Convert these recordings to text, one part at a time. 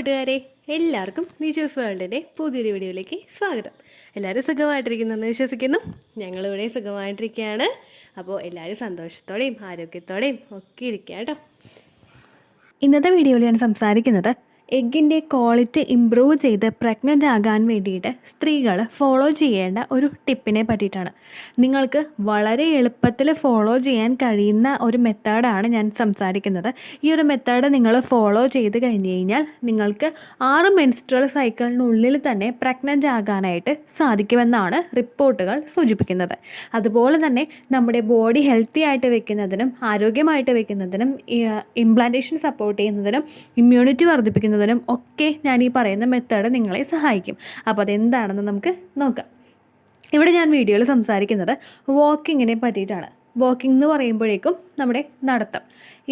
കൂട്ടുകാരെ, എല്ലാവർക്കും നിജോസ് വേൾഡിൻ്റെ പുതിയൊരു വീഡിയോയിലേക്ക് സ്വാഗതം. എല്ലാവരും സുഖമായിട്ടിരിക്കുന്നെന്ന് വിശ്വസിക്കുന്നു. ഞങ്ങളിവിടെ സുഖമായിട്ടിരിക്കുകയാണ്. അപ്പോൾ എല്ലാവരും സന്തോഷത്തോടെയും ആരോഗ്യത്തോടെയും ഒക്കെ ഇരിക്കുക കേട്ടോ. ഇന്നത്തെ വീഡിയോയിൽ ഞാൻ സംസാരിക്കുന്നത് എഗ്ഗിൻ്റെ ക്വാളിറ്റി ഇമ്പ്രൂവ് ചെയ്ത് പ്രഗ്നൻ്റ് ആകാൻ വേണ്ടിയിട്ട് സ്ത്രീകൾ ഫോളോ ചെയ്യേണ്ട ഒരു ടിപ്പിനെ പറ്റിയിട്ടാണ്. നിങ്ങൾക്ക് വളരെ എളുപ്പത്തിൽ ഫോളോ ചെയ്യാൻ കഴിയുന്ന ഒരു മെത്തേഡാണ് ഞാൻ സംസാരിക്കുന്നത്. ഈ ഒരു മെത്തേഡ് നിങ്ങൾ ഫോളോ ചെയ്ത് കഴിഞ്ഞ് കഴിഞ്ഞാൽ നിങ്ങൾക്ക് 6 മെൻസ്ട്രൽ സൈക്കിളിനുള്ളിൽ തന്നെ പ്രഗ്നൻ്റ് ആകാനായിട്ട് സാധിക്കുമെന്നാണ് റിപ്പോർട്ടുകൾ സൂചിപ്പിക്കുന്നത്. അതുപോലെ തന്നെ നമ്മുടെ ബോഡി ഹെൽത്തി ആയിട്ട് വെക്കുന്നതിനും ആരോഗ്യമായിട്ട് വെക്കുന്നതിനും ഇംപ്ലാന്റേഷൻ സപ്പോർട്ട് ചെയ്യുന്നതിനും ഇമ്മ്യൂണിറ്റി വർദ്ധിപ്പിക്കുന്നതിനും ഒക്കെ ഞാൻ ഈ പറയുന്ന മെത്തേഡ് നിങ്ങളെ സഹായിക്കും. അപ്പോൾ അതെന്താണെന്ന് നമുക്ക് നോക്കാം. ഇവിടെ ഞാൻ വീഡിയോയിൽ സംസാരിക്കുന്നത് വാക്കിങ്ങിനെ പറ്റിയിട്ടാണ്. വാക്കിംഗ് എന്ന് പറയുമ്പോഴേക്കും നമ്മുടെ നടത്തം,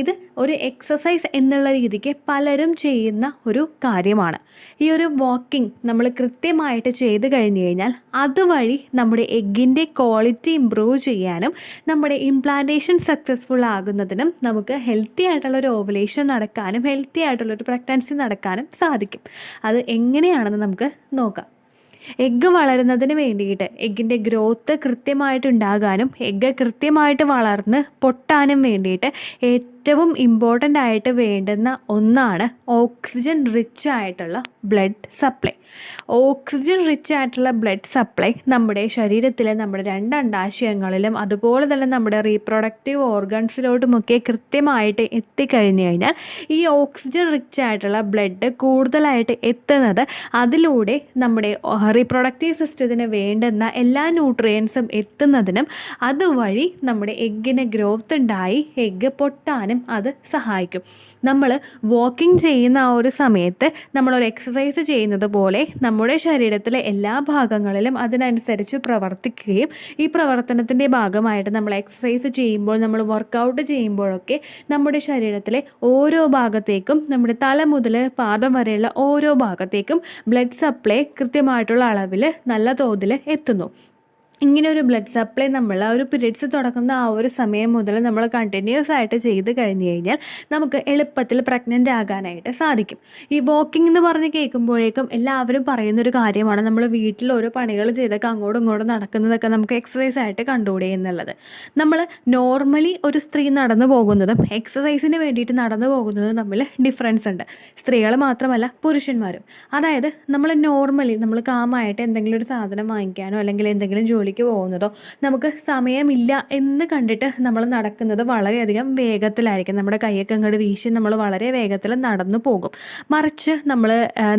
ഇത് ഒരു എക്സസൈസ് എന്നുള്ള രീതിക്ക് പലരും ചെയ്യുന്ന ഒരു കാര്യമാണ്. ഈ ഒരു വാക്കിംഗ് നമ്മൾ കൃത്യമായിട്ട് ചെയ്ത് കഴിഞ്ഞ് കഴിഞ്ഞാൽ അതുവഴി നമ്മുടെ എഗ്ഗിൻ്റെ ക്വാളിറ്റി ഇമ്പ്രൂവ് ചെയ്യാനും നമ്മുടെ ഇംപ്ലാന്റേഷൻ സക്സസ്ഫുൾ ആകുന്നതിനും നമുക്ക് ഹെൽത്തി ആയിട്ടുള്ളൊരു ഓവുലേഷൻ നടക്കാനും ഹെൽത്തി ആയിട്ടുള്ളൊരു പ്രഗ്നൻസി നടക്കാനും സാധിക്കും. അത് എങ്ങനെയാണെന്ന് നമുക്ക് നോക്കാം. എഗ്ഗ് വളരുന്നതിന് വേണ്ടിയിട്ട് എഗ്ഗിൻ്റെ ഗ്രോത്ത് കൃത്യമായിട്ടുണ്ടാകാനും എഗ്ഗ് കൃത്യമായിട്ട് വളർന്ന് പൊട്ടാനും വേണ്ടിയിട്ട് ഏറ്റവും ഇമ്പോർട്ടൻ്റ് ആയിട്ട് വേണ്ടുന്ന ഒന്നാണ് ഓക്സിജൻ റിച്ച് ആയിട്ടുള്ള ബ്ലഡ് സപ്ലൈ. ഓക്സിജൻ റിച്ച് ആയിട്ടുള്ള ബ്ലഡ് സപ്ലൈ നമ്മുടെ ശരീരത്തിലെ നമ്മുടെ 2 അണ്ഡാശയങ്ങളിലും അതുപോലെ തന്നെ നമ്മുടെ റീപ്രൊഡക്റ്റീവ് ഓർഗൻസിലോട്ടുമൊക്കെ കൃത്യമായിട്ട് എത്തിക്കഴിഞ്ഞു കഴിഞ്ഞാൽ ഈ ഓക്സിജൻ റിച്ച് ആയിട്ടുള്ള ബ്ലഡ് കൂടുതലായിട്ട് എത്തുന്നത് അതിലൂടെ നമ്മുടെ റീപ്രൊഡക്റ്റീവ് സിസ്റ്റത്തിന് വേണ്ടുന്ന എല്ലാ ന്യൂട്രിയൻസും എത്തുന്നതിനും അതുവഴി നമ്മുടെ എഗ്ഗിന് ഗ്രോത്ത് ഉണ്ടായി എഗ്ഗ് പൊട്ടാനും അത് സഹായിക്കും. നമ്മൾ വാക്കിംഗ് ചെയ്യുന്ന ആ ഒരു സമയത്ത് നമ്മളൊരു എക്സസൈസ് ചെയ്യുന്നത് പോലെ നമ്മുടെ ശരീരത്തിലെ എല്ലാ ഭാഗങ്ങളിലും അതിനനുസരിച്ച് പ്രവർത്തിക്കുകയും ഈ പ്രവർത്തനത്തിൻ്റെ ഭാഗമായിട്ട് നമ്മൾ എക്സസൈസ് ചെയ്യുമ്പോൾ നമ്മൾ വർക്കൗട്ട് ചെയ്യുമ്പോഴൊക്കെ നമ്മുടെ ശരീരത്തിലെ ഓരോ ഭാഗത്തേക്കും നമ്മുടെ തല മുതൽ പാദം വരെയുള്ള ഓരോ ഭാഗത്തേക്കും ബ്ലഡ് സപ്ലൈ കൃത്യമായിട്ടുള്ള അളവിൽ നല്ല തോതിൽ എത്തുന്നു. ഇങ്ങനെ ഒരു ബ്ലഡ് സപ്ലൈ നമ്മൾ ആ ഒരു പീരിയഡ്സ് തുടങ്ങുന്ന ആ ഒരു സമയം മുതൽ നമ്മൾ കണ്ടിന്യൂസ് ആയിട്ട് ചെയ്ത് കഴിഞ്ഞ് കഴിഞ്ഞാൽ നമുക്ക് എളുപ്പത്തിൽ പ്രഗ്നൻ്റ് ആകാനായിട്ട് സാധിക്കും. ഈ വാക്കിംഗ് എന്ന് പറഞ്ഞ് കേൾക്കുമ്പോഴേക്കും എല്ലാവരും പറയുന്നൊരു കാര്യമാണ് നമ്മൾ വീട്ടിൽ ഓരോ പണികൾ ചെയ്തൊക്കെ അങ്ങോട്ടും ഇങ്ങോട്ടും നടക്കുന്നതൊക്കെ നമുക്ക് എക്സസൈസ് ആയിട്ട് കണ്ടുകൂടെ എന്നുള്ളത്. നമ്മൾ നോർമലി ഒരു സ്ത്രീ നടന്നു പോകുന്നതും എക്സസൈസിന് വേണ്ടിയിട്ട് നടന്നു പോകുന്നതും തമ്മിൽ ഡിഫറൻസ് ഉണ്ട്. സ്ത്രീകൾ മാത്രമല്ല പുരുഷന്മാരും. അതായത് നമ്മൾ നോർമലി നമ്മൾ കാമായിട്ട് എന്തെങ്കിലും ഒരു സാധനം വാങ്ങിക്കാനോ അല്ലെങ്കിൽ എന്തെങ്കിലും ജോലിക്ക് പോകുന്നതോ നമുക്ക് സമയമില്ല എന്ന് കണ്ടിട്ട് നമ്മൾ നടക്കുന്നത് വളരെയധികം വേഗത്തിലായിരിക്കും. നമ്മുടെ കൈയൊക്കെ അങ്ങോട്ട് വീശി നമ്മൾ വളരെ വേഗത്തിൽ നടന്നു പോകും. മറിച്ച് നമ്മൾ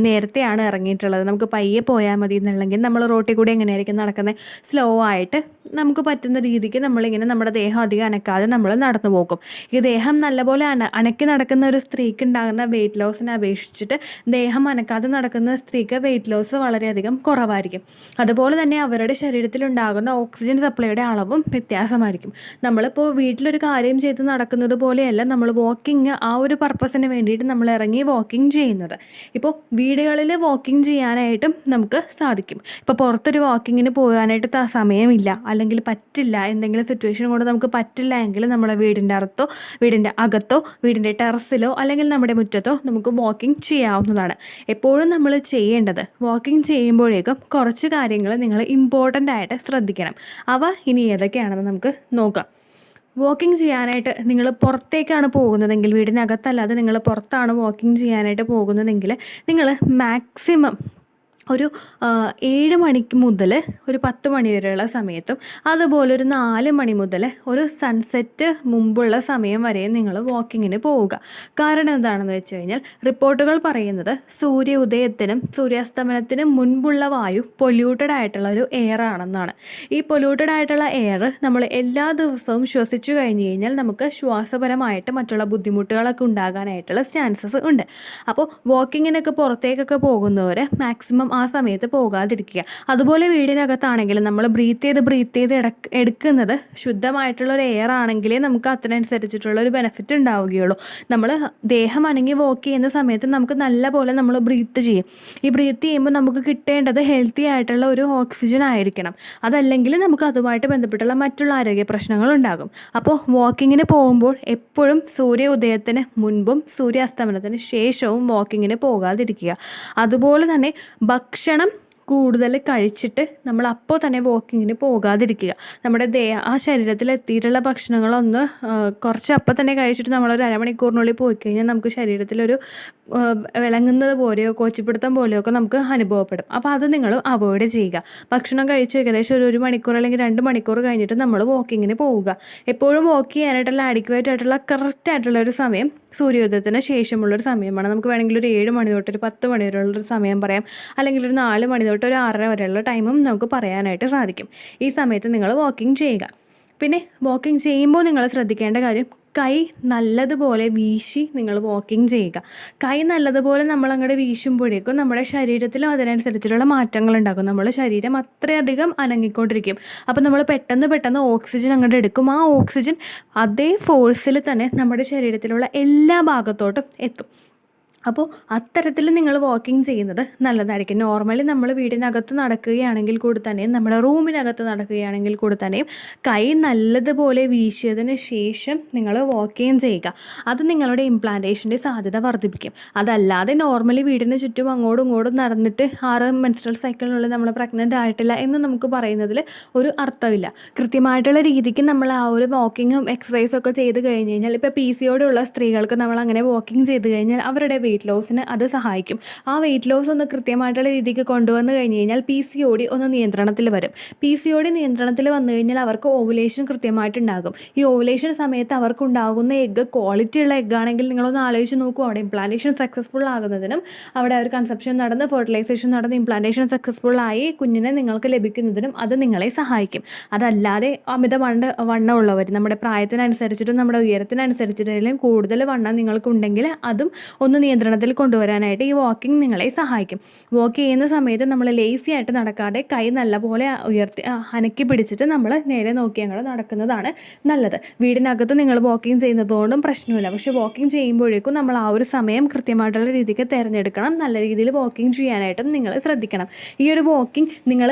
നേരത്തെയാണ് ഇറങ്ങിയിട്ടുള്ളത്, നമുക്ക് പയ്യെ പോയാൽ മതി എന്നുണ്ടെങ്കിൽ നമ്മൾ റോട്ടിൽ കൂടി എങ്ങനെയായിരിക്കും നടക്കുന്നത്? സ്ലോ ആയിട്ട് നമുക്ക് പറ്റുന്ന രീതിക്ക് നമ്മളിങ്ങനെ നമ്മുടെ ദേഹം അധികം അനക്കാതെ നമ്മൾ നടന്നു പോകും. ഈ ദേഹം നല്ലപോലെ അനക്കി നടക്കുന്ന ഒരു സ്ത്രീക്ക് ഉണ്ടാകുന്ന വെയിറ്റ് ലോസിനെ അപേക്ഷിച്ചിട്ട് ദേഹം അനക്കാതെ നടക്കുന്ന സ്ത്രീക്ക് വെയിറ്റ് ലോസ് വളരെയധികം കുറവായിരിക്കും. അതുപോലെ തന്നെ അവരുടെ ശരീരത്തിലുണ്ടാകുന്ന ഓക്സിജൻ സപ്ലൈയുടെ അളവും വ്യത്യാസമായിരിക്കും. നമ്മളിപ്പോൾ വീട്ടിലൊരു കാര്യം ചെയ്ത് നടക്കുന്നത് പോലെയല്ല നമ്മൾ വാക്കിംഗ് ആ ഒരു പർപ്പസിന് വേണ്ടിയിട്ട് നമ്മൾ ഇറങ്ങി വാക്കിംഗ് ചെയ്യുന്നത്. ഇപ്പോൾ വീടുകളിൽ വാക്കിംഗ് ചെയ്യാനായിട്ടും നമുക്ക് സാധിക്കും. ഇപ്പോൾ പുറത്തൊരു വാക്കിങ്ങിന് പോകാനായിട്ട് സമയമില്ല അല്ലെങ്കിൽ പറ്റില്ല, എന്തെങ്കിലും സിറ്റുവേഷൻ കൊണ്ട് നമുക്ക് പറ്റില്ല എങ്കിൽ നമ്മളെ വീടിൻ്റെ അകത്തോ വീടിൻ്റെ ടെറസിലോ അല്ലെങ്കിൽ നമ്മുടെ മുറ്റത്തോ നമുക്ക് വാക്കിംഗ് ചെയ്യാവുന്നതാണ്. എപ്പോഴും നമ്മൾ ചെയ്യേണ്ടത് വാക്കിംഗ് ചെയ്യുമ്പോഴേക്കും കുറച്ച് കാര്യങ്ങൾ നിങ്ങൾ ഇമ്പോർട്ടൻ്റ് ആയിട്ട് ശ്രദ്ധിക്കണം. അവ ഇനി ഏതൊക്കെയാണെന്ന് നമുക്ക് നോക്കാം. വാക്കിംഗ് ചെയ്യാനായിട്ട് നിങ്ങൾ പുറത്തേക്കാണ് പോകുന്നതെങ്കിൽ, വീടിനകത്തല്ലാതെ നിങ്ങൾ പുറത്താണ് വാക്കിംഗ് ചെയ്യാനായിട്ട് പോകുന്നതെങ്കിൽ നിങ്ങൾ മാക്സിമം ഒരു 7 മണിക്ക് മുതൽ ഒരു 10 മണി വരെയുള്ള സമയത്തും അതുപോലെ ഒരു 4 മണി മുതൽ ഒരു സൺസെറ്റ് മുമ്പുള്ള സമയം വരെ നിങ്ങൾ വാക്കിങ്ങിന് പോവുക. കാരണം എന്താണെന്ന് വെച്ച് കഴിഞ്ഞാൽ റിപ്പോർട്ടുകൾ പറയുന്നത് സൂര്യ ഉദയത്തിനും സൂര്യാസ്തമനത്തിനും മുൻപുള്ള വായു പൊല്യൂട്ടഡ് ആയിട്ടുള്ള ഒരു എയർ ആണെന്നാണ്. ഈ പൊല്യൂട്ടഡ് ആയിട്ടുള്ള എയർ നമ്മൾ എല്ലാ ദിവസവും ശ്വസിച്ചു കഴിഞ്ഞ് കഴിഞ്ഞാൽ നമുക്ക് ശ്വാസപരമായിട്ട് മറ്റുള്ള ബുദ്ധിമുട്ടുകളൊക്കെ ഉണ്ടാകാനായിട്ടുള്ള ചാൻസസ് ഉണ്ട്. അപ്പോൾ വാക്കിങ്ങിനൊക്കെ പുറത്തേക്കൊക്കെ പോകുന്നവർ മാക്സിമം ആ സമയത്ത് പോകാതിരിക്കുക. അതുപോലെ വീടിനകത്താണെങ്കിലും നമ്മൾ ബ്രീത്ത് ചെയ്ത് എടുക്കുന്നത് ശുദ്ധമായിട്ടുള്ള ഒരു എയർ ആണെങ്കിലേ നമുക്ക് അതിനനുസരിച്ചിട്ടുള്ള ഒരു ബെനിഫിറ്റ് ഉണ്ടാവുകയുള്ളൂ. നമ്മൾ ദേഹം അനങ്ങി വോക്ക് ചെയ്യുന്ന സമയത്ത് നമുക്ക് നല്ല പോലെ നമ്മൾ ബ്രീത്ത് ചെയ്യും. ഈ ബ്രീത്ത് ചെയ്യുമ്പോൾ നമുക്ക് കിട്ടേണ്ടത് ഹെൽത്തി ആയിട്ടുള്ള ഒരു ഓക്സിജൻ ആയിരിക്കണം. അതല്ലെങ്കിൽ നമുക്ക് അതുമായിട്ട് ബന്ധപ്പെട്ടുള്ള മറ്റുള്ള ആരോഗ്യ പ്രശ്നങ്ങൾ ഉണ്ടാകും. അപ്പോൾ വാക്കിങ്ങിന് പോകുമ്പോൾ എപ്പോഴും സൂര്യ ഉദയത്തിന് മുൻപും സൂര്യാസ്തമനത്തിന് ശേഷവും വാക്കിങ്ങിന് പോകാതിരിക്കുക. അതുപോലെ തന്നെ ഭക്ഷണം കൂടുതൽ കഴിച്ചിട്ട് നമ്മൾ അപ്പോൾ തന്നെ വാക്കിങ്ങിന് പോകാതിരിക്കുക. നമ്മുടെ ആ ശരീരത്തിൽ എത്തിയിട്ടുള്ള ഭക്ഷണങ്ങളൊന്ന് കുറച്ച് അപ്പം തന്നെ കഴിച്ചിട്ട് നമ്മളൊരു അരമണിക്കൂറിനുള്ളിൽ പോയി കഴിഞ്ഞാൽ നമുക്ക് ശരീരത്തിലൊരു വിളങ്ങുന്നത് പോലെയോ കോച്ചിപ്പിടുത്തം പോലെയോ ഒക്കെ നമുക്ക് അനുഭവപ്പെടും. അപ്പോൾ അത് നിങ്ങൾ അവോയ്ഡ് ചെയ്യുക. ഭക്ഷണം കഴിച്ച് ഏകദേശം ഒരു മണിക്കൂർ അല്ലെങ്കിൽ 2 മണിക്കൂർ കഴിഞ്ഞിട്ട് നമ്മൾ വാക്കിങ്ങിന് പോവുക. എപ്പോഴും വാക്ക് ചെയ്യാനായിട്ടുള്ള ആഡിക്വേറ്റ് ആയിട്ടുള്ള കറക്റ്റ് ആയിട്ടുള്ള ഒരു സമയം സൂര്യോദയത്തിന് ശേഷമുള്ളൊരു സമയമാണ്. നമുക്ക് വേണമെങ്കിൽ ഒരു 7 മണി തൊട്ട് ഒരു 10 മണി വരെയുള്ളൊരു സമയം പറയാം, അല്ലെങ്കിൽ ഒരു 4 മണി തൊട്ട് ഒരു 6:30 വരെയുള്ള ടൈമും നമുക്ക് പറയാനായിട്ട് സാധിക്കും. ഈ സമയത്ത് നിങ്ങൾ വാക്കിംഗ് ചെയ്യുക. പിന്നെ വാക്കിംഗ് ചെയ്യുമ്പോൾ നിങ്ങൾ ശ്രദ്ധിക്കേണ്ട കാര്യം, കൈ നല്ലതുപോലെ വീശി നിങ്ങൾ വാക്കിംഗ് ചെയ്യുക. കൈ നല്ലതുപോലെ നമ്മൾ അങ്ങോട്ട് വീശുമ്പോഴേക്കും നമ്മുടെ ശരീരത്തിലും അതിനനുസരിച്ചിട്ടുള്ള മാറ്റങ്ങൾ ഉണ്ടാകും. നമ്മുടെ ശരീരം അത്രയധികം അനങ്ങിക്കൊണ്ടിരിക്കും. അപ്പോൾ നമ്മൾ പെട്ടെന്ന് ഓക്സിജൻ അങ്ങോട്ട് എടുക്കും. ആ ഓക്സിജൻ അതേ ഫോഴ്സിൽ തന്നെ നമ്മുടെ ശരീരത്തിലുള്ള എല്ലാ ഭാഗത്തോട്ടും എത്തും. അപ്പോൾ അത്തരത്തിൽ നിങ്ങൾ വാക്കിംഗ് ചെയ്യുന്നത് നല്ലതായിരിക്കും. നോർമലി നമ്മൾ വീടിനകത്ത് നടക്കുകയാണെങ്കിൽ കൂടി തന്നെയും നമ്മുടെ റൂമിനകത്ത് നടക്കുകയാണെങ്കിൽ കൂടി തന്നെയും കൈ നല്ലതുപോലെ വീശിയതിന് ശേഷം നിങ്ങൾ വാക്കിംഗ് ചെയ്യുക. അത് നിങ്ങളുടെ ഇംപ്ലാന്റേഷൻ്റെ സാധ്യത വർദ്ധിപ്പിക്കും. അതല്ലാതെ നോർമലി വീടിന് ചുറ്റും അങ്ങോട്ടും ഇങ്ങോട്ടും നടന്നിട്ട് 6 മെൻസ്ട്രൽ സൈക്കിളിനുള്ളിൽ നമ്മൾ പ്രഗ്നൻ്റ് ആയിട്ടില്ല എന്ന് നമുക്ക് പറയുന്നതിൽ ഒരു അർത്ഥമില്ല. കൃത്യമായിട്ടുള്ള രീതിക്ക് നമ്മൾ ആ ഒരു വാക്കിങ്ങും എക്സസൈസും ഒക്കെ ചെയ്ത് കഴിഞ്ഞ് കഴിഞ്ഞാൽ, ഇപ്പോൾ PCOD ഉള്ള സ്ത്രീകൾക്ക് നമ്മൾ അങ്ങനെ വാക്കിംഗ് ചെയ്ത് കഴിഞ്ഞാൽ അവരുടെ വെയിറ്റ് ലോസിന് അത് സഹായിക്കും. ആ വെയിറ്റ് ലോസ് ഒന്ന് കൃത്യമായിട്ടുള്ള രീതിക്ക് കൊണ്ടുവന്ന് കഴിഞ്ഞ് കഴിഞ്ഞാൽ PCOD ഒന്ന് നിയന്ത്രണത്തിൽ വരും. PCOD നിയന്ത്രണത്തിൽ വന്നു കഴിഞ്ഞാൽ അവർക്ക് ഓവുലേഷൻ കൃത്യമായിട്ടുണ്ടാകും. ഈ ഓവുലേഷൻ സമയത്ത് അവർക്കുണ്ടാകുന്ന എഗ്ഗ് ക്വാളിറ്റി ഉള്ള എഗ്ഗ് ആണെങ്കിൽ നിങ്ങളൊന്ന് ആലോചിച്ച് നോക്കൂ. അവിടെ ഇംപ്ലാന്റേഷൻ സക്സസ്ഫുൾ ആകുന്നതിനും അവിടെ ഒരു കൺസെപ്ഷൻ നടന്ന് ഫെർട്ടിലൈസേഷൻ നടന്ന് ഇംപ്ലാന്റേഷൻ സക്സസ്ഫുൾ ആയി കുഞ്ഞിനെ നിങ്ങൾക്ക് ലഭിക്കുന്നതിനും അത് നിങ്ങളെ സഹായിക്കും. അതല്ലാതെ അമിത വണ്ണമുള്ളവർ, നമ്മുടെ പ്രായത്തിനനുസരിച്ചിട്ടും നമ്മുടെ ഉയരത്തിനനുസരിച്ചിട്ടും കൂടുതൽ വണ്ണം നിങ്ങൾക്കുണ്ടെങ്കിൽ അതും ഒന്ന് നിയന്ത്രണത്തിൽ കൊണ്ടുവരാനായിട്ട് ഈ വാക്കിംഗ് നിങ്ങളെ സഹായിക്കും. വാക്ക് ചെയ്യുന്ന സമയത്ത് നമ്മൾ ലേസി ആയിട്ട് നടക്കാതെ കൈ നല്ലപോലെ ഉയർത്തി അനക്കി പിടിച്ചിട്ട് നമ്മൾ നേരെ നോക്കി അങ്ങോട്ട് നടക്കുന്നതാണ് നല്ലത്. വീടിനകത്ത് നിങ്ങൾ വാക്കിംഗ് ചെയ്യുന്നതുകൊണ്ടും പ്രശ്നമില്ല. പക്ഷേ വാക്കിംഗ് ചെയ്യുമ്പോഴേക്കും നമ്മൾ ആ ഒരു സമയം കൃത്യമായിട്ടുള്ള രീതിക്ക് തിരഞ്ഞെടുക്കണം. നല്ല രീതിയിൽ വാക്കിംഗ് ചെയ്യാനായിട്ടും നിങ്ങൾ ശ്രദ്ധിക്കണം. ഈ ഒരു വാക്കിംഗ്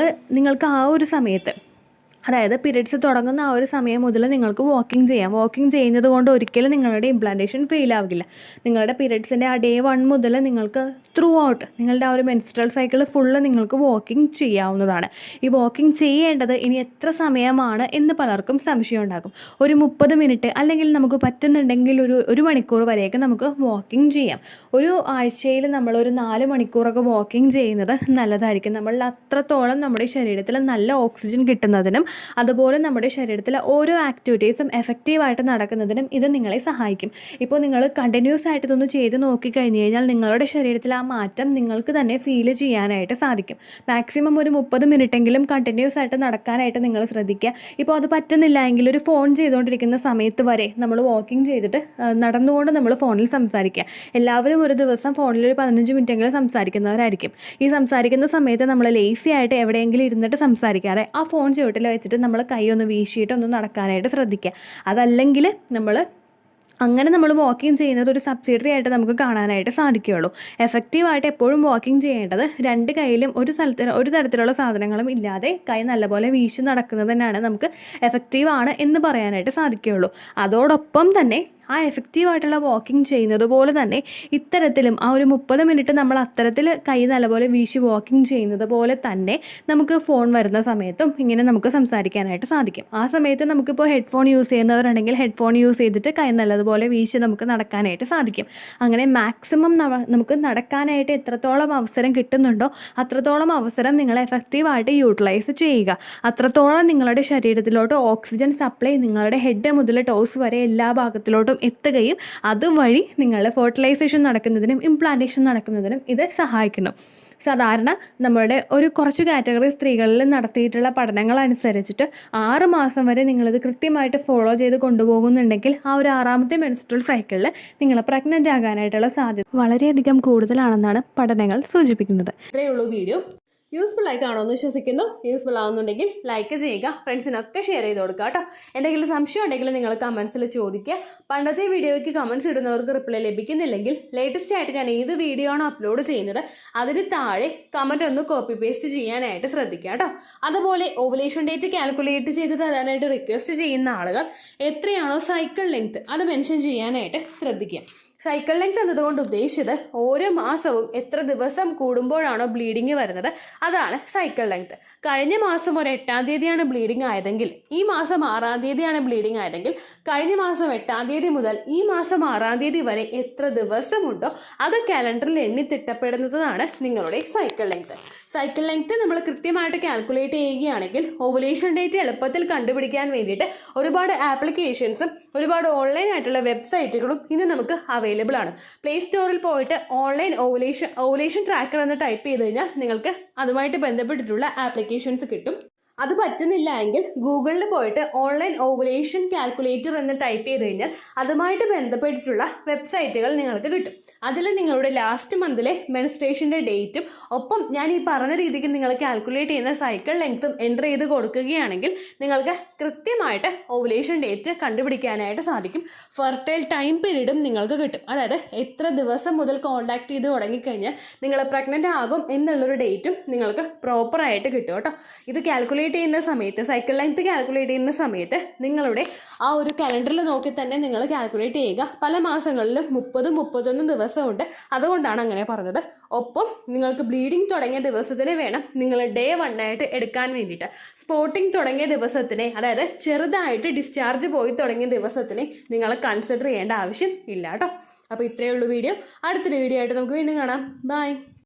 നിങ്ങൾക്ക് ആ ഒരു സമയത്ത്, അതായത് പീരിയഡ്സ് തുടങ്ങുന്ന ആ ഒരു സമയം മുതൽ നിങ്ങൾക്ക് വാക്കിംഗ് ചെയ്യാം. വാക്കിംഗ് ചെയ്യുന്നത് കൊണ്ട് ഒരിക്കലും നിങ്ങളുടെ ഇംപ്ലാന്റേഷൻ ഫെയിൽ ആവില്ല. നിങ്ങളുടെ പീരിയഡ്സിൻ്റെ ആ ഡേ 1 മുതൽ നിങ്ങൾക്ക് ത്രൂ ഔട്ട് നിങ്ങളുടെ ആ ഒരു മെൻസ്ട്രൽ സൈക്കിൾ ഫുള്ള് നിങ്ങൾക്ക് വാക്കിംഗ് ചെയ്യാവുന്നതാണ്. ഈ വാക്കിംഗ് ചെയ്യേണ്ടത് ഇനി എത്ര സമയമാണ് എന്ന് പലർക്കും സംശയം ഉണ്ടാകും. ഒരു 30 മിനിറ്റ് അല്ലെങ്കിൽ നമുക്ക് പറ്റുന്നുണ്ടെങ്കിൽ ഒരു മണിക്കൂർ വരെയൊക്കെ നമുക്ക് വാക്കിംഗ് ചെയ്യാം. ഒരു ആഴ്ചയിൽ നമ്മളൊരു 4 മണിക്കൂറൊക്കെ വാക്കിംഗ് ചെയ്യുന്നത് നല്ലതായിരിക്കും. നമ്മളിൽ അത്രത്തോളം നമ്മുടെ ശരീരത്തിൽ നല്ല ഓക്സിജൻ കിട്ടുന്നതിനും അതുപോലെ നമ്മുടെ ശരീരത്തിലെ ഓരോ ആക്ടിവിറ്റീസും എഫക്റ്റീവായിട്ട് നടക്കുന്നതിനും ഇത് നിങ്ങളെ സഹായിക്കും. ഇപ്പോൾ നിങ്ങൾ കണ്ടിന്യൂസ് ആയിട്ട് ഇതൊന്ന് ചെയ്ത് നോക്കിക്കഴിഞ്ഞ് കഴിഞ്ഞാൽ നിങ്ങളുടെ ശരീരത്തിൽ ആ മാറ്റം നിങ്ങൾക്ക് തന്നെ ഫീൽ ചെയ്യാനായിട്ട് സാധിക്കും. മാക്സിമം ഒരു 30 മിനിറ്റെങ്കിലും കണ്ടിന്യൂസ് ആയിട്ട് നടക്കാനായിട്ട് നിങ്ങൾ ശ്രദ്ധിക്കുക. ഇപ്പോൾ അത് പറ്റുന്നില്ല എങ്കിൽ ഒരു ഫോൺ ചെയ്തുകൊണ്ടിരിക്കുന്ന സമയത്ത് വരെ നമ്മൾ വാക്കിംഗ് ചെയ്തിട്ട് നടന്നുകൊണ്ട് നമ്മൾ ഫോണിൽ സംസാരിക്കുക. എല്ലാവരും ഒരു ദിവസം ഫോണിൽ ഒരു 15 മിനിറ്റെങ്കിലും സംസാരിക്കുന്നവരായിരിക്കും. ഈ സംസാരിക്കുന്ന സമയത്ത് നമ്മൾ ലേസി ആയിട്ട് എവിടെയെങ്കിലും ഇരുന്നിട്ട് സംസാരിക്കാതെ ആ ഫോൺ ചുവട്ടിൽ വെച്ചിട്ട് നമ്മൾ കൈ ഒന്ന് വീശിയിട്ടൊന്ന് നടക്കാനായിട്ട് ശ്രദ്ധിക്കുക. അതല്ലെങ്കിൽ നമ്മൾ വാക്കിംഗ് ചെയ്യുന്നത് ഒരു സബ്സിഡറി ആയിട്ട് നമുക്ക് കാണാനായിട്ട് സാധിക്കുകയുള്ളൂ. എഫക്റ്റീവായിട്ട് എപ്പോഴും വാക്കിംഗ് ചെയ്യേണ്ടത് 2 കൈയിലും ഒരു തരത്തിലുള്ള സാധനങ്ങളും ഇല്ലാതെ കൈ നല്ലപോലെ വീശി നടക്കുന്നത് തന്നെയാണ് നമുക്ക് എഫക്റ്റീവാണ് എന്ന് പറയാനായിട്ട് സാധിക്കുകയുള്ളൂ. അതോടൊപ്പം തന്നെ ആ എഫക്റ്റീവായിട്ടുള്ള വാക്കിംഗ് ചെയ്യുന്നത് പോലെ തന്നെ ഇത്തരത്തിലും ആ ഒരു 30 മിനിറ്റ് നമ്മൾ അത്തരത്തിൽ കൈ നല്ലപോലെ വീശി വാക്കിംഗ് ചെയ്യുന്നത് പോലെ തന്നെ നമുക്ക് ഫോൺ വരുന്ന സമയത്തും ഇങ്ങനെ നമുക്ക് സംസാരിക്കാനായിട്ട് സാധിക്കും. ആ സമയത്ത് നമുക്കിപ്പോൾ ഹെഡ്ഫോൺ യൂസ് ചെയ്യുന്നവരാണെങ്കിൽ ഹെഡ്ഫോൺ യൂസ് ചെയ്തിട്ട് കൈ നല്ലതുപോലെ വീശി നമുക്ക് നടക്കാനായിട്ട് സാധിക്കും. അങ്ങനെ മാക്സിമം നമുക്ക് നടക്കാനായിട്ട് എത്രത്തോളം അവസരം കിട്ടുന്നുണ്ടോ അത്രത്തോളം അവസരം നിങ്ങൾ എഫക്റ്റീവായിട്ട് യൂട്ടിലൈസ് ചെയ്യുക. അത്രത്തോളം നിങ്ങളുടെ ശരീരത്തിലോട്ട് ഓക്സിജൻ സപ്ലൈ നിങ്ങളുടെ ഹെഡ് മുതൽ ടോസ് വരെ എല്ലാ ഭാഗത്തിലോട്ടും എത്തുകയും അതുവഴി നിങ്ങളുടെ ഫെർട്ടിലൈസേഷൻ നടക്കുന്നതിനും ഇംപ്ലാന്റേഷൻ നടക്കുന്നതിനും ഇത് സഹായിക്കുന്നു. സാധാരണ നമ്മുടെ ഒരു കുറച്ച് കാറ്റഗറി സ്ത്രീകളിൽ നടത്തിയിട്ടുള്ള പഠനങ്ങൾ അനുസരിച്ചിട്ട് 6 മാസം വരെ നിങ്ങളിത് കൃത്യമായിട്ട് ഫോളോ ചെയ്ത് കൊണ്ടുപോകുന്നുണ്ടെങ്കിൽ ആ ഒരു 6ാമത്തെ മെൻസ്ട്രൽ സൈക്കിളിൽ നിങ്ങൾ പ്രഗ്നൻ്റ് ആകാനായിട്ടുള്ള സാധ്യത വളരെയധികം കൂടുതലാണെന്നാണ് പഠനങ്ങൾ സൂചിപ്പിക്കുന്നത്. ഇത്രയേ ഉള്ളൂ വീഡിയോ. യൂസ്ഫുൾ ആയി കാണുമെന്ന് വിശ്വസിക്കുന്നു. യൂസ്ഫുൾ ആവുന്നുണ്ടെങ്കിൽ ലൈക്ക് ചെയ്യുക, ഫ്രണ്ട്സിനൊക്കെ ഷെയർ ചെയ്ത് കൊടുക്കുക കേട്ടോ. എന്തെങ്കിലും സംശയം ഉണ്ടെങ്കിൽ നിങ്ങൾ കമൻസിൽ ചോദിക്കുക. പണ്ടത്തെ വീഡിയോയ്ക്ക് കമൻസ് ഇടുന്നവർക്ക് റിപ്ലൈ ലഭിക്കുന്നില്ലെങ്കിൽ ലേറ്റസ്റ്റ് ആയിട്ട് ഞാൻ ഏത് വീഡിയോ ആണോ അപ്ലോഡ് ചെയ്യുന്നത് അതിന് താഴെ കമൻറ്റ് ഒന്ന് കോപ്പി പേസ്റ്റ് ചെയ്യാനായിട്ട് ശ്രദ്ധിക്കുക കേട്ടോ. അതുപോലെ ഓവുലേഷൻ ഡേറ്റ് കാൽക്കുലേറ്റ് ചെയ്ത് തരാനായിട്ട് റിക്വസ്റ്റ് ചെയ്യുന്ന ആളുകൾ എത്രയാണോ സൈക്കിൾ ലെങ്ത് അത് മെൻഷൻ ചെയ്യാനായിട്ട് ശ്രദ്ധിക്കുക. സൈക്കിൾ ലെങ്ത് എന്നതുകൊണ്ട് ഉദ്ദേശിച്ചത് ഓരോ മാസവും എത്ര ദിവസം കൂടുമ്പോഴാണോ ബ്ലീഡിങ് വരുന്നത് അതാണ് സൈക്കിൾ ലെങ്ത്. കഴിഞ്ഞ മാസം ഒരു 8-ാം തീയതിയാണ് ബ്ലീഡിങ് ആയതെങ്കിൽ ഈ മാസം 6-ാം തീയതിയാണ് ബ്ലീഡിങ് ആയതെങ്കിൽ കഴിഞ്ഞ മാസം 8-ാം തീയതി മുതൽ ഈ മാസം 6-ാം തീയതി വരെ എത്ര ദിവസമുണ്ടോ അത് കാലണ്ടറിൽ എണ്ണി തിട്ടപ്പെടുന്നതാണ് നിങ്ങളുടെ സൈക്കിൾ ലെങ്ത്. സൈക്കിൾ ലെങ്ത് നമ്മൾ കൃത്യമായിട്ട് കാൽക്കുലേറ്റ് ചെയ്യുകയാണെങ്കിൽ ഓവുലേഷൻ ഡേറ്റ് എളുപ്പത്തിൽ കണ്ടുപിടിക്കാൻ വേണ്ടിയിട്ട് ഒരുപാട് ആപ്ലിക്കേഷൻസും ഒരുപാട് ഓൺലൈൻ ആയിട്ടുള്ള വെബ്സൈറ്റുകളും ഇന്ന് നമുക്ക് അവൈലബിൾ ആണ്. പ്ലേ സ്റ്റോറിൽ പോയിട്ട് ഓൺലൈൻ ഓവുലേഷൻ ട്രാക്കർ എന്ന് ടൈപ്പ് ചെയ്ത് കഴിഞ്ഞാൽ നിങ്ങൾക്ക് അതുമായിട്ട് ബന്ധപ്പെട്ടിട്ടുള്ള ആപ്ലിക്കേഷൻസ് കിട്ടും. അത് പറ്റുന്നില്ല എങ്കിൽ ഗൂഗിളിൽ പോയിട്ട് ഓൺലൈൻ ഓവുലേഷൻ കാൽക്കുലേറ്റർ എന്ന് ടൈപ്പ് ചെയ്ത് കഴിഞ്ഞാൽ അതുമായിട്ട് ബന്ധപ്പെട്ടിട്ടുള്ള വെബ്സൈറ്റുകൾ നിങ്ങൾക്ക് കിട്ടും. അതിൽ നിങ്ങളുടെ ലാസ്റ്റ് മന്തിലെ മെൻസ്ട്രേഷൻ്റെ ഡേറ്റും ഒപ്പം ഞാൻ ഈ പറഞ്ഞ രീതിക്ക് നിങ്ങൾ കാൽക്കുലേറ്റ് ചെയ്യുന്ന സൈക്കിൾ ലെങ്ത്തും എൻ്റർ ചെയ്ത് കൊടുക്കുകയാണെങ്കിൽ നിങ്ങൾക്ക് കൃത്യമായിട്ട് ഓവുലേഷൻ ഡേറ്റ് കണ്ടുപിടിക്കാനായിട്ട് സാധിക്കും. ഫെർട്ടൈൽ ടൈം പീരീഡും നിങ്ങൾക്ക് കിട്ടും. അതായത് എത്ര ദിവസം മുതൽ കോൺടാക്ട് ചെയ്ത് തുടങ്ങിക്കഴിഞ്ഞാൽ നിങ്ങൾ പ്രഗ്നൻ്റ് ആകും എന്നുള്ളൊരു ഡേറ്റും നിങ്ങൾക്ക് പ്രോപ്പറായിട്ട് കിട്ടും കേട്ടോ. ഇത് കാൽക്കുലേറ്റ് ചെയ്യുന്ന സമയത്ത് സൈക്കിൾ ലെങ്ത് കാൽക്കുലേറ്റ് ചെയ്യുന്ന സമയത്ത് നിങ്ങളുടെ ആ ഒരു കലണ്ടറിൽ നോക്കി തന്നെ നിങ്ങൾ കാൽക്കുലേറ്റ് ചെയ്യുക. പല മാസങ്ങളിലും 30-31 ദിവസമുണ്ട്, അതുകൊണ്ടാണ് അങ്ങനെ പറഞ്ഞത്. ഒപ്പം നിങ്ങൾക്ക് ബ്ലീഡിങ് തുടങ്ങിയ ദിവസത്തിന് വേണം നിങ്ങൾ ഡേ 1 ആയിട്ട് എടുക്കാൻ വേണ്ടിയിട്ട്. സ്പോട്ടിങ് തുടങ്ങിയ ദിവസത്തിനെ, അതായത് ചെറുതായിട്ട് ഡിസ്ചാർജ് പോയി തുടങ്ങിയ ദിവസത്തിനെ നിങ്ങൾ കൺസിഡർ ചെയ്യേണ്ട ആവശ്യം ഇല്ല കേട്ടോ. അപ്പോൾ ഇത്രയേ ഉള്ളൂ വീഡിയോ. അടുത്തൊരു വീഡിയോ ആയിട്ട് നമുക്ക് വീണ്ടും കാണാം. ബൈ.